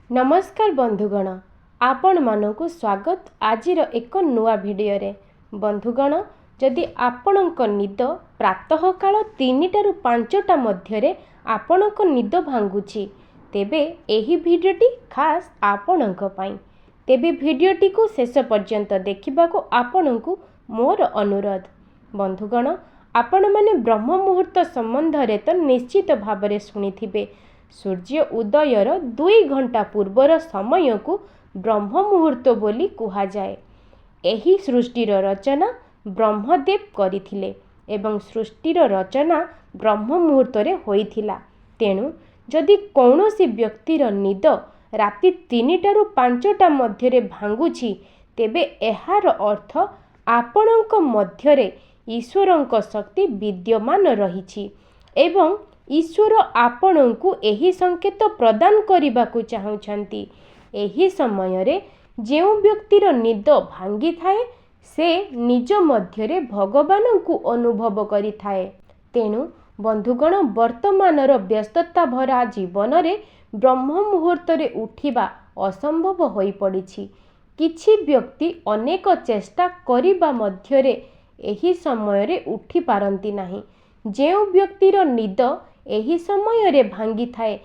नमस्कार बंधुगण, आपण मानकु स्वागत आजिर एक नुआ भिडियो रे। बंधुगण, जदि आपणक निद प्रातः काल 3टारू 5टा मध्यरे आपणक निद भांगुची तेबे एही भिडियोटी खास आपणक पई। तेबे भिडियोटी को शेष पर्यंत देखिबाको आपणकु मोर अनुरोध। बंधुगण, आपण माने ब्रह्म मुहूर्त संबंध रे तो निश्चित भावरे सुनिथिबे। सूर्य उदयर 2 घंटा पूर्वर समय को ब्रह्म मुहूर्त बोली कुहा जाए। एही सृष्टिर रचना ब्रह्मदेव करिथिले एवं सृष्टिर रचना ब्रह्म मुहूर्त रे होइथिला। तेणु जदि कौनसी व्यक्तिर निद राति 3टारू 5टा मध्यरे भांगुछि तेबे एहार अर्थ आपणक मध्यरे ईश्वरंक शक्ति विद्यमान रहिछि एवं ईश्वर आपणंकु एही संकेत प्रदान करिबाकु चाहुछंती। एही समय रे जेउ व्यक्तिर निद भांगी थाए से निज मध्यरे भगवानंकु अनुभव करि थाए। तेणु बंधुगण, वर्तमानर व्यस्तता भरा जीवन रे ब्रह्म मुहूर्त रे उठिबा असंभव होई पड़िछि। किछि व्यक्ति अनेक चेष्टा करिबा मध्यरे एही समय रे उठी पारंती नाही। जेउ व्यक्तिर निद एही समय रे भांगी थाए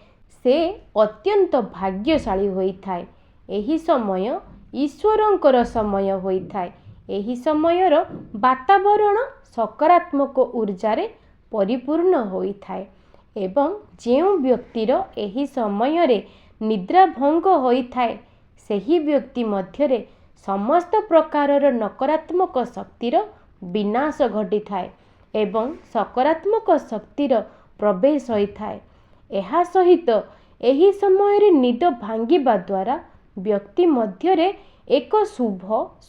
से अत्यंत भाग्यशाली होई थाए। एही समय ईश्वरंकर समय होई थाए। एही समयर वातावरण सकारात्मक ऊर्जा रे परिपूर्ण होई थाए एवं जेउ व्यक्तिर एही समय रे निद्रा भंग होई थाए सेही व्यक्ति मध्यरे समस्त प्रकारर नकारात्मक शक्तिर विनाश घटी थाए एवं सकारात्मक शक्तिर प्रवेश होई थाए। एहा सहित एही समय रे निद भांगिबा द्वारा व्यक्ति मध्यरे एक शुभ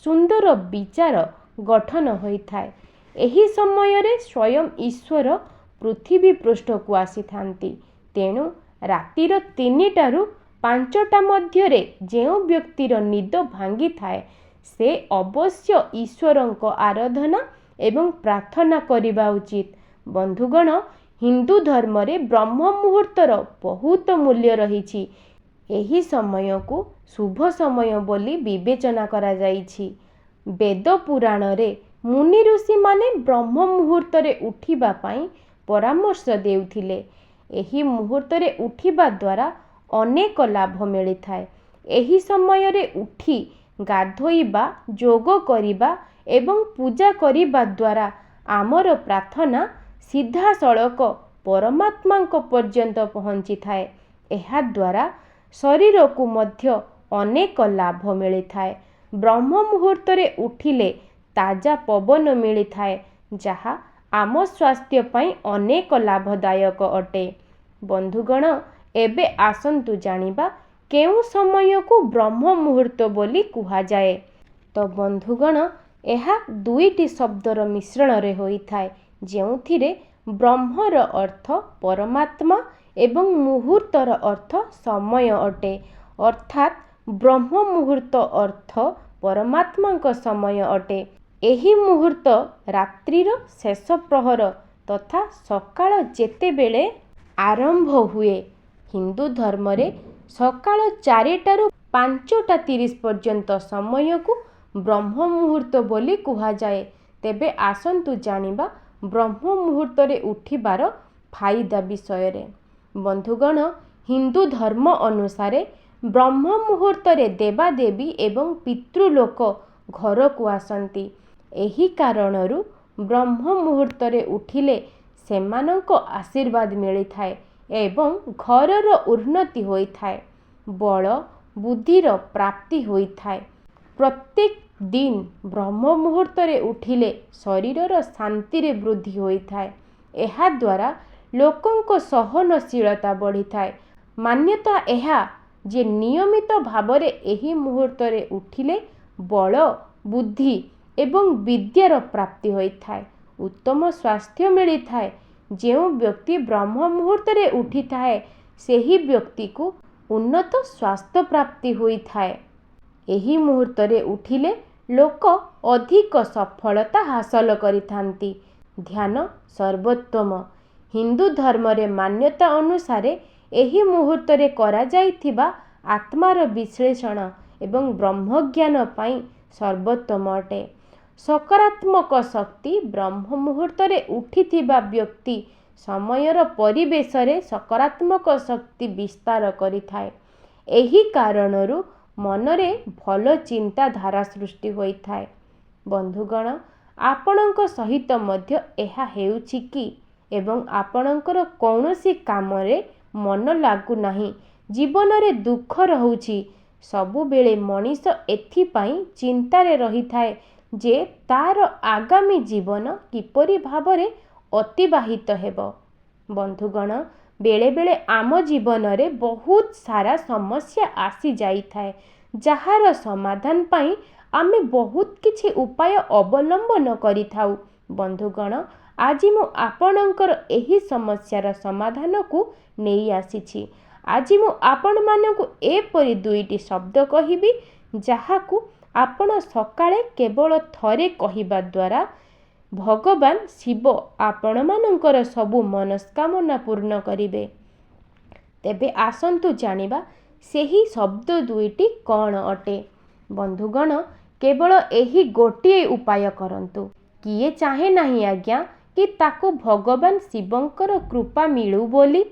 सुंदर विचार गठन होई थाए। एही समय रे स्वयं ईश्वर पृथ्वी पृष्ठ को आसी थांती। तेणु रातिर 3टारू 5टा मध्यरे जेउ व्यक्तिर निद भांगी थाए से अवश्य ईश्वरंक आराधना एवं प्रार्थना करिबा उचित। बंधुगण, हिंदू धर्म रे ब्रह्म मुहूर्तर बहुत मूल्य रहिछि। एही समय को शुभ समय बोली विवेचना करा जाइछि। वेद पुराण रे मुनि ऋषि माने ब्रह्म मुहूर्त रे उठिबा पई परामर्श देउथिले। एही मुहूर्त रे उठिबा द्वारा अनेक लाभ मिली थाए। एही समय रे उठी गाधोइबा, जोग करिबा एवं पूजा करिबा द्वारा आमर प्रार्थना सीधा सड़क परमात्मा पर्यंत पहुँची थाए। एहा द्वारा शरीर को मध्य अनेक लाभ मिली थाए। ब्रह्म मुहूर्त रे उठिले ताजा पवन मिली थाए जहा आम स्वास्थ्य पई अनेक लाभदायक अटे। बंधुगण, एबे आसंतु जानिबा केउ समय को ब्रह्म मुहूर्त बोली कुहा जाए। तो बंधुगण, एहा 2टी शब्दर मिश्रण रे होई थाए जेउथिरे ब्रह्मर अर्थ परमात्मा एवं मुहूर्तर अर्थ समय अटे। अर्थात ब्रह्म मुहूर्त अर्थ परमात्मा समय अटे। एही मुहूर्त रात्रिर शेष प्रहर तथा सकाळ जेतेबेले आरंभ हुए। हिंदू धर्म रे सकाळ 4टारू 5:30 पर्यंत समय को ब्रह्म मुहूर्त बोली कुहा जाए। तेबे आसंतु जानिबा ब्रह्म मुहूर्त रे उठिबार फायदा विषय रे। बंधुगण, हिंदू धर्म अनुसार ब्रह्म मुहूर्त रे देवादेवी एवं पितृलोक घर को आसंती। एही कारणरू ब्रह्म मुहूर्त रे उठिले सेमानंक आशीर्वाद मिली थाए एवं घरर उन्नति होई थाए, बल बुद्धिर प्राप्ति होई थाए। प्रत्येक दिन ब्रह्म मुहूर्त रे उठिले शरीरर शांति रे वृद्धि होई थाए। एहा द्वारा लोकंक सहनशीलता बढ़ी थाए। मान्यता एहा जे नियमित भावरे एही मुहूर्त रे उठिले बल बुद्धि एवं विद्यार प्राप्ति होई थाए, उत्तम स्वास्थ्य मिली थाए। जेउ व्यक्ति ब्रह्म मुहूर्त रे उठी थाए सेही व्यक्ति को उन्नत स्वास्थ्य प्राप्ति होई थाए। एही मुहूर्त रे उठिले लोक अधिक सफलता हासिल करिथांती। ध्यान सर्वोत्तम। हिंदू धर्म रे मान्यता अनुसार एही मुहूर्त रे करा जाइथिबा ଆତ୍ମାର ବିଶ୍ଳେଷଣ ଏବଂ ବ୍ରହ୍ମଜ୍ଞାନ ପାଇଁ ସର୍ବୋତ୍ତମ ଅଟେ। ସକାରାତ୍ମକ ଶକ୍ତି ବ୍ରହ୍ମ ମୁହୂର୍ତ୍ତରେ ଉଠିଥିବା ବ୍ୟକ୍ତି ସମୟର ପରିବେଶରେ ସକାରାତ୍ମକ ଶକ୍ତି ବିସ୍ତାର କରିଥାଏ। ଏହି କାରଣରୁ ମନରେ ଭଲ ଚିନ୍ତାଧାରା ସୃଷ୍ଟି ହୋଇଥାଏ। ବନ୍ଧୁଗଣ, ଆପଣଙ୍କ ସହିତ ମଧ୍ୟ ଏହା ହେଉଛି କି ଏବଂ ଆପଣଙ୍କର କୌଣସି କାମରେ ମନ ଲାଗୁନାହିଁ, ଜୀବନରେ ଦୁଃଖ ରହୁଛି। ସବୁବେଳେ ମଣିଷ ଏଥିପାଇଁ ଚିନ୍ତାରେ ରହିଥାଏ ଯେ ତାର ଆଗାମୀ ଜୀବନ କିପରି ଭାବରେ ଅତିବାହିତ ହେବ। ବନ୍ଧୁଗଣ, ବେଳେବେଳେ ଆମ ଜୀବନରେ ବହୁତ ସାରା ସମସ୍ୟା ଆସିଯାଇଥାଏ, ଯାହାର ସମାଧାନ ପାଇଁ ଆମେ ବହୁତ କିଛି ଉପାୟ ଅବଲମ୍ବନ କରିଥାଉ। ବନ୍ଧୁଗଣ, ଆଜି ମୁଁ ଆପଣଙ୍କର ଏହି ସମସ୍ୟାର ସମାଧାନକୁ ନେଇ ଆସିଛି। ଆଜି ମୁଁ ଆପଣମାନଙ୍କୁ ଏପରି 2ଟି ଶବ୍ଦ କହିବି, ଯାହାକୁ ଆପଣ ସକାଳେ କେବଳ ଥରେ କହିବା ଦ୍ୱାରା ଭଗବାନ ଶିବ ଆପଣମାନଙ୍କର ସବୁ ମନସ୍କାମନା ପୂର୍ଣ୍ଣ କରିବେ। ତେବେ ଆସନ୍ତୁ ଜାଣିବା ସେହି ଶବ୍ଦ 2ଟି କ'ଣ ଅଟେ। ବନ୍ଧୁଗଣ, କେବଳ ଏହି ଗୋଟିଏ ଉପାୟ କରନ୍ତୁ। କିଏ ଚାହେଁ ନାହିଁ ଆଜ୍ଞା କି ତାକୁ ଭଗବାନ ଶିବଙ୍କର କୃପା ମିଳୁ ବୋଲି?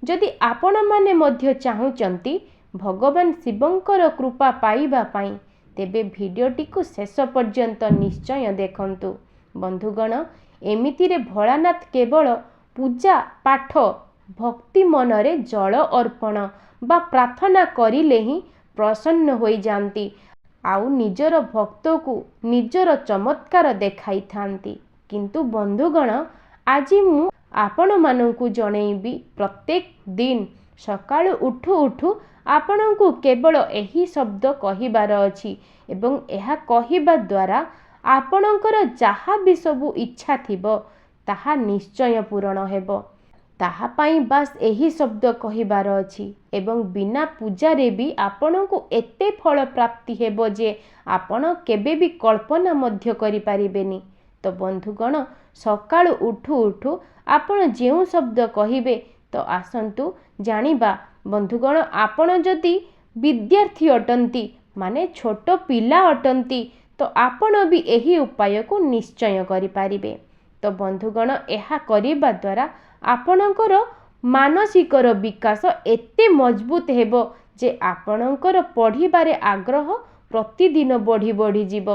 ଯଦି ଆପଣମାନେ ମଧ୍ୟ ଚାହୁଁଛନ୍ତି ଭଗବାନ ଶିବଙ୍କର କୃପା ପାଇବା ପାଇଁ, ତେବେ ଭିଡ଼ିଓଟିକୁ ଶେଷ ପର୍ଯ୍ୟନ୍ତ ନିଶ୍ଚୟ ଦେଖନ୍ତୁ। ବନ୍ଧୁଗଣ, ଏମିତିରେ ଭୋଳାନାଥ କେବଳ ପୂଜା ପାଠ, ଭକ୍ତି ମନରେ ଜଳ ଅର୍ପଣ ବା ପ୍ରାର୍ଥନା କରିଲେ ହିଁ ପ୍ରସନ୍ନ ହୋଇଯାଆନ୍ତି ଆଉ ନିଜର ଭକ୍ତକୁ ନିଜର ଚମତ୍କାର ଦେଖାଇଥାନ୍ତି। କିନ୍ତୁ ବନ୍ଧୁଗଣ, ଆଜି ମୁଁ ଆପଣମାନଙ୍କୁ ଜଣେଇବି, ପ୍ରତ୍ୟେକ ଦିନ ସକାଳୁ ଉଠୁ ଉଠୁ ଆପଣଙ୍କୁ କେବଳ ଏହି ଶବ୍ଦ କହିବାର ଅଛି ଏବଂ ଏହା କହିବା ଦ୍ୱାରା ଆପଣଙ୍କର ଯାହା ବି ସବୁ ଇଚ୍ଛା ଥିବ ତାହା ନିଶ୍ଚୟ ପୂରଣ ହେବ। ତାହା ପାଇଁ ବାସ୍ ଏହି ଶବ୍ଦ କହିବାର ଅଛି ଏବଂ ବିନା ପୂଜାରେ ବି ଆପଣଙ୍କୁ ଏତେ ଫଳ ପ୍ରାପ୍ତି ହେବ ଯେ ଆପଣ କେବେ ବି କଳ୍ପନା ମଧ୍ୟ କରିପାରିବେନି। ତ ବନ୍ଧୁଗଣ, ସକାଳୁ ଉଠୁ ଉଠୁ ଆପଣ ଯେଉଁ ଶବ୍ଦ କହିବେ, ତ ଆସନ୍ତୁ ଜାଣିବା। ବନ୍ଧୁଗଣ, ଆପଣ ଯଦି ବିଦ୍ୟାର୍ଥୀ ଅଟନ୍ତି, ମାନେ ଛୋଟ ପିଲା ଅଟନ୍ତି, ତ ଆପଣ ବି ଏହି ଉପାୟକୁ ନିଶ୍ଚୟ କରିପାରିବେ। ତ ବନ୍ଧୁଗଣ, ଏହା କରିବା ଦ୍ୱାରା ଆପଣଙ୍କର ମାନସିକର ବିକାଶ ଏତେ ମଜବୁତ ହେବ ଯେ ଆପଣଙ୍କର ପଢ଼ିବାରେ ଆଗ୍ରହ ପ୍ରତିଦିନ ବଢ଼ି ବଢ଼ିଯିବ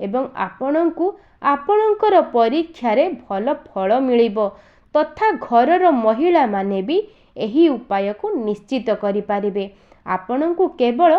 ଏବଂ ଆପଣଙ୍କୁ ଆପଣଙ୍କର ପରୀକ୍ଷାରେ ଭଲ ଫଳ ମିଳିବ ତଥା ଘରର ମହିଳାମାନେ ବି ଏହି ଉପାୟକୁ ନିଶ୍ଚିତ କରିପାରିବେ। ଆପଣଙ୍କୁ କେବଳ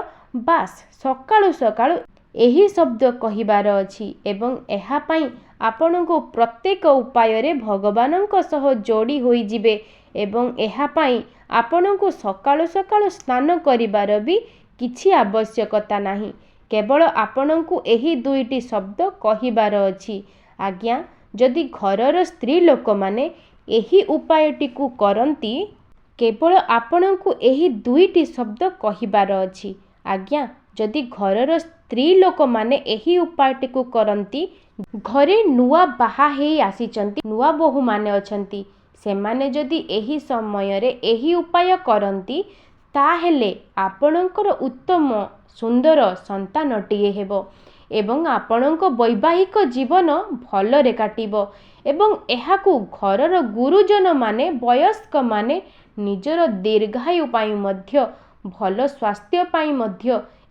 ବାସ୍ ସକାଳୁ ସକାଳୁ ଏହି ଶବ୍ଦ କହିବାର ଅଛି ଏବଂ ଏହା ପାଇଁ ଆପଣଙ୍କୁ ପ୍ରତ୍ୟେକ ଉପାୟରେ ଭଗବାନଙ୍କ ସହ ଯୋଡ଼ି ହୋଇଯିବେ ଏବଂ ଏହା ପାଇଁ ଆପଣଙ୍କୁ ସକାଳୁ ସକାଳୁ ସ୍ନାନ କରିବାର ବି କିଛି ଆବଶ୍ୟକତା ନାହିଁ। କେବଳ ଆପଣଙ୍କୁ ଏହି 2ଟି ଶବ୍ଦ କହିବାର ଅଛି। ଆଜ୍ଞା, ଯଦି ଘରର ସ୍ତ୍ରୀ ଲୋକମାନେ ଏହି ଉପାୟଟିକୁ କରନ୍ତି, କେବଳ ଆପଣଙ୍କୁ ଏହି 2ଟି ଶବ୍ଦ କହିବାର ଅଛି। ଆଜ୍ଞା, ଯଦି ଘରର ସ୍ତ୍ରୀ ଲୋକମାନେ ଏହି ଉପାୟଟିକୁ କରନ୍ତି, ଘରେ ନୂଆ ବାହା ହେଇ ଆସିଛନ୍ତି ନୂଆ ବୋହୂମାନେ ଅଛନ୍ତି, ସେମାନେ ଯଦି ଏହି ସମୟରେ ଏହି ଉପାୟ କରନ୍ତି, ତାହେଲେ ଆପଣଙ୍କର ଉତ୍ତମ ସୁନ୍ଦର ସନ୍ତାନଟିଏ ହେବ ଏବଂ ଆପଣଙ୍କ ବୈବାହିକ ଜୀବନ ଭଲରେ କାଟିବ ଏବଂ ଏହାକୁ ଘରର ଗୁରୁଜନମାନେ, ବୟସ୍କମାନେ ନିଜର ଦୀର୍ଘାୟୁ ପାଇଁ ମଧ୍ୟ, ଭଲ ସ୍ୱାସ୍ଥ୍ୟ ପାଇଁ ମଧ୍ୟ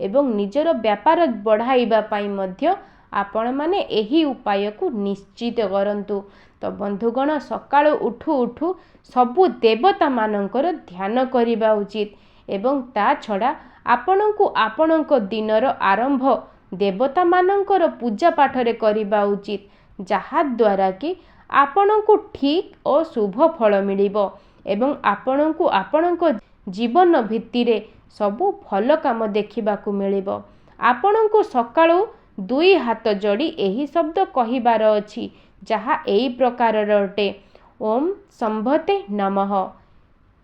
ଏବଂ ନିଜର ବ୍ୟାପାର ବଢ଼ାଇବା ପାଇଁ ମଧ୍ୟ ଆପଣମାନେ ଏହି ଉପାୟକୁ ନିଶ୍ଚିତ କରନ୍ତୁ। ତ ବନ୍ଧୁଗଣ, ସକାଳୁ ଉଠୁ ଉଠୁ ସବୁ ଦେବତାମାନଙ୍କର ଧ୍ୟାନ କରିବା ଉଚିତ ଏବଂ ତା ଛଡ଼ା ଆପଣଙ୍କୁ ଆପଣଙ୍କ ଦିନର ଆରମ୍ଭ ଦେବତାମାନଙ୍କର ପୂଜା ପାଠରେ କରିବା ଉଚିତ, ଯାହାଦ୍ୱାରା କି ଆପଣଙ୍କୁ ଠିକ୍ ଓ ଶୁଭ ଫଳ ମିଳିବ ଏବଂ ଆପଣଙ୍କୁ ଆପଣଙ୍କ ଜୀବନ ଭିତ୍ତିରେ ସବୁ ଭଲ କାମ ଦେଖିବାକୁ ମିଳିବ। ଆପଣଙ୍କୁ ସକାଳୁ 2 ହାତ ଯୋଡ଼ି ଏହି ଶବ୍ଦ କହିବାର ଅଛି, ଯାହା ଏହି ପ୍ରକାରର ଅଟେ। ଓମ୍ ଶମ୍ଭତେ ନମଃ।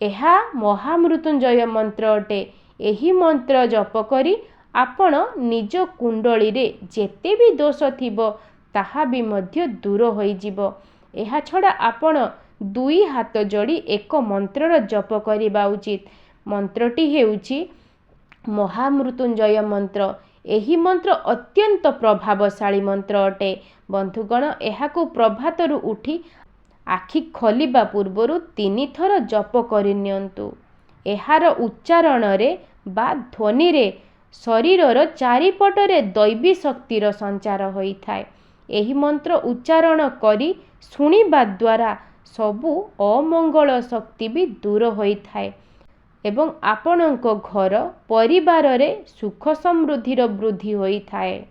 ଏହା ମହାମୃତ୍ୟୁଞ୍ଜୟ ମନ୍ତ୍ର ଅଟେ। ଏହି ମନ୍ତ୍ର ଜପ କରି ଆପଣ ନିଜ କୁଣ୍ଡଳୀରେ ଯେତେ ବି ଦୋଷ ଥିବ ତାହା ବି ମଧ୍ୟ ଦୂର ହୋଇଯିବ। ଏହା ଛଡ଼ା ଆପଣ 2 ହାତ ଯୋଡ଼ି ଏକ ମନ୍ତ୍ରର ଜପ କରିବା ଉଚିତ। ମନ୍ତ୍ରଟି ହେଉଛି महामृत्युंजय मंत्र। एही मंत्र अत्यंत प्रभावशाली मंत्र अटे। बंधुगण एहाकु प्रभातरु उठी आखि खोलिबा पूर्वरु 3 थर जप करिनियंतु। एहार उच्चारण रे बा ध्वनि रे शरीरर चारिपटरे दैवी शक्तिर संचार होइथाय। एही मंत्र उच्चारण करी शुणिबा द्वारा सबु अमंगल शक्ति भी दूर होइथाय एवं आपणक घर परिवार रे सुख समृद्धिर वृद्धि होइथाय।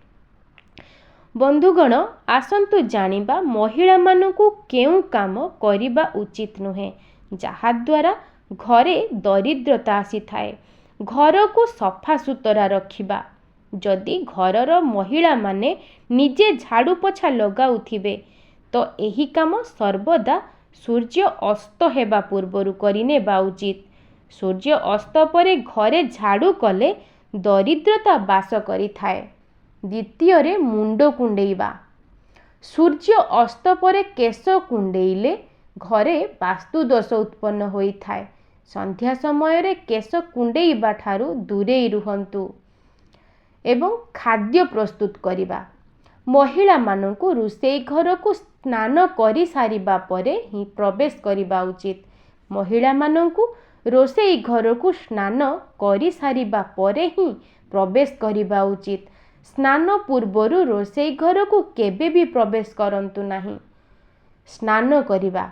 बंधुगण आसंतु जानिबा महिला मानकु केउ काम करिबा उचित नुहे जहा द्वारा घरे दरिद्रता आसीथाय। घर को सफा सुतरा रखिबा। जदि घरर महिला माने निजे झाड़ू पोछा लगाउथिबे तो एही काम सर्वदा सूर्य अस्त हेबा पूर्वरु करिनेबा उचित। सूर्य अस्त परे घरे झाड़ू कले दरिद्रता बास करिथाय। द्वितीय रे मुंड कुंडेइबा। सूर्य अस्त परे केश कुंडेइले घरे वास्तु दोष उत्पन्न होइथाय। संध्या समय रे केश कुंडेइबा ठारू दूरेई रुहंतु। एवं खाद्य प्रस्तुत करिबा। महिला मानकु रुसेई घर को स्नान करि सारिबा परे ही प्रवेश करिबा उचित। महिला मानकु रोसेई घर को स्नान करि सारिबा परे ही प्रवेश करिबा उचित। स्नान पूर्वरु रोसेई घर को केबे भी प्रवेश करंतु नाही। स्नान करिबा।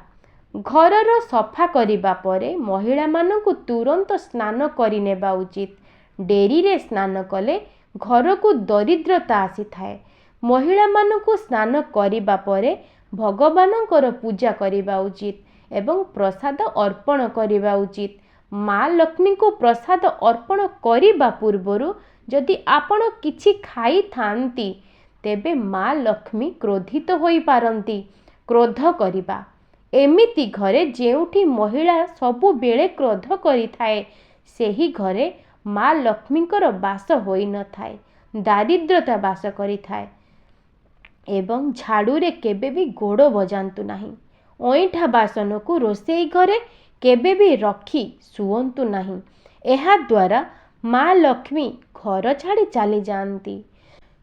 घरर सफा करिबा परे महिला मानकु तुरंत स्नान करिनेबा उचित। डेरी रे स्नान कले घर को दरिद्रता आसीथाय। महिला मानकु स्नान करिबा परे भगवानकर पूजा करिबा उचित एवं प्रसाद अर्पण करिबा उचित। माँ लक्ष्मी को प्रसाद अर्पण करिबा पूर्वरु जदि आपण किछि खाई थांती तेबे माँ लक्ष्मी क्रोधित होई पारंती। क्रोध करिबा। एमिति घरे जेउठी महिला सबु बेले क्रोध करिथाए सेही घरे माँ लक्ष्मीकर बास होई न थाए। दारिद्रता बास करिथाए। एवं झाड़ू रे केबे भी गोड़ बजांतु नाही। ओइठा बासन को रोसेई घरे केबे भी रखी सुवंतु नाही। एहा द्वारा माँ लक्ष्मी घर छाड़ी चली जाती।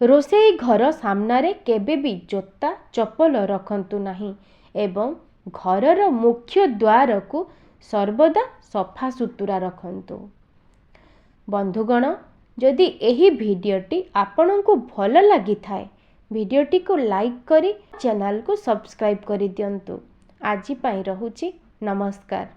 रोसेई घर सामना रे केबे भी जोता चप्पल रखंतु नाही एवं घरर मुख्य द्वार को सर्वदा सफा सुतुरा रखंतु। बंधुगण जदि एही भिडियोटी आपनकु भल लागि थाए भिडियोटी को लाइक करी चैनल को सब्सक्राइब करि दियंतु। आजि पई रहुछि नमस्कार।